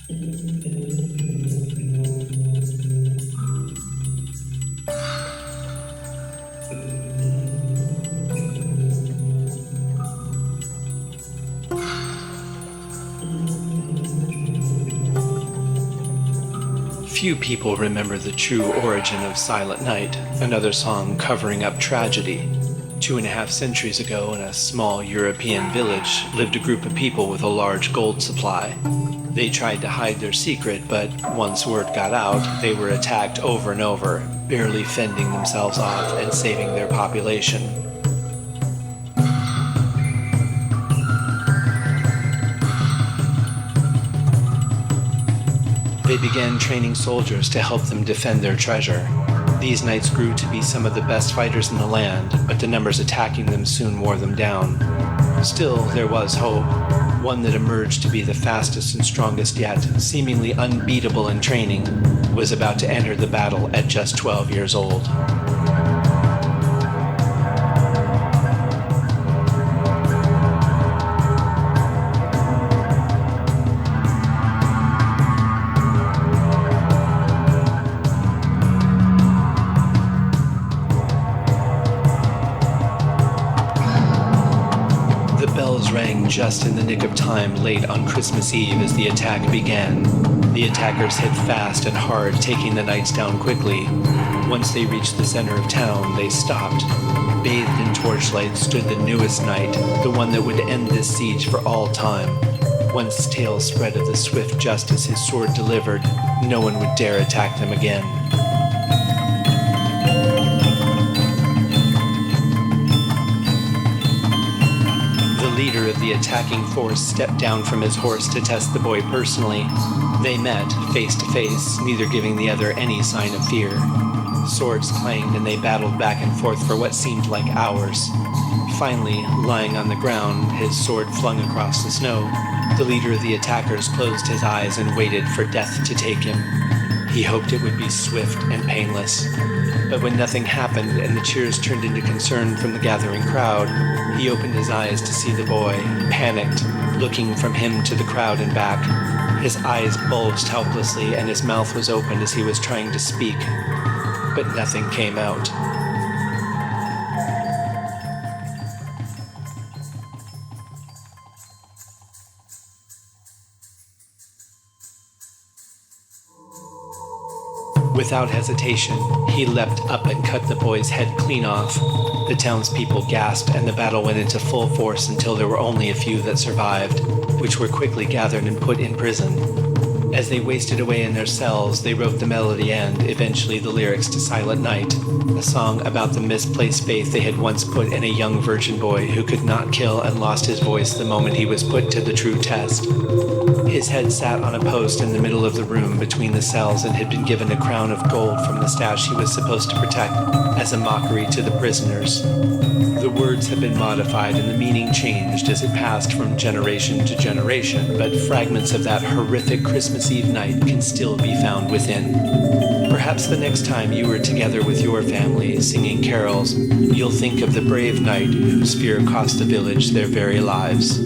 Few people remember the true origin of Silent Night, another song covering up tragedy. 2.5 centuries ago, in a small European village, lived a group of people with a large gold supply. They tried to hide their secret, but once word got out, they were attacked over and over, barely fending themselves off and saving their population. They began training soldiers to help them defend their treasure. These knights grew to be some of the best fighters in the land, but the numbers attacking them soon wore them down. Still, there was hope, one that emerged to be the fastest and strongest yet, seemingly unbeatable in training, was about to enter the battle at just 12 years old. Rang just in the nick of time late on Christmas Eve as the attack began. The attackers hit fast and hard, taking the knights down quickly. Once they reached the center of town, they stopped. Bathed in torchlight stood the newest knight, the one that would end this siege for all time. Once tales spread of the swift justice his sword delivered, no one would dare attack them again. The leader of the attacking force stepped down from his horse to test the boy personally. They met, face to face, neither giving the other any sign of fear. Swords clanged and they battled back and forth for what seemed like hours. Finally, lying on the ground, his sword flung across the snow, the leader of the attackers closed his eyes and waited for death to take him. He hoped it would be swift and painless. But when nothing happened and the cheers turned into concern from the gathering crowd, he opened his eyes to see the boy, panicked, looking from him to the crowd and back. His eyes bulged helplessly and his mouth was open as he was trying to speak, but nothing came out. Without hesitation, he leapt up and cut the boy's head clean off. The townspeople gasped and the battle went into full force until there were only a few that survived, which were quickly gathered and put in prison. As they wasted away in their cells, they wrote the melody and, eventually, the lyrics to Silent Night, a song about the misplaced faith they had once put in a young virgin boy who could not kill and lost his voice the moment he was put to the true test. His head sat on a post in the middle of the room between the cells and had been given a crown of gold from the stash he was supposed to protect as a mockery to the prisoners. The words have been modified and the meaning changed as it passed from generation to generation, but fragments of that horrific Christmas Eve night can still be found within. Perhaps the next time you are together with your family singing carols, you'll think of the brave knight whose fear cost the village their very lives.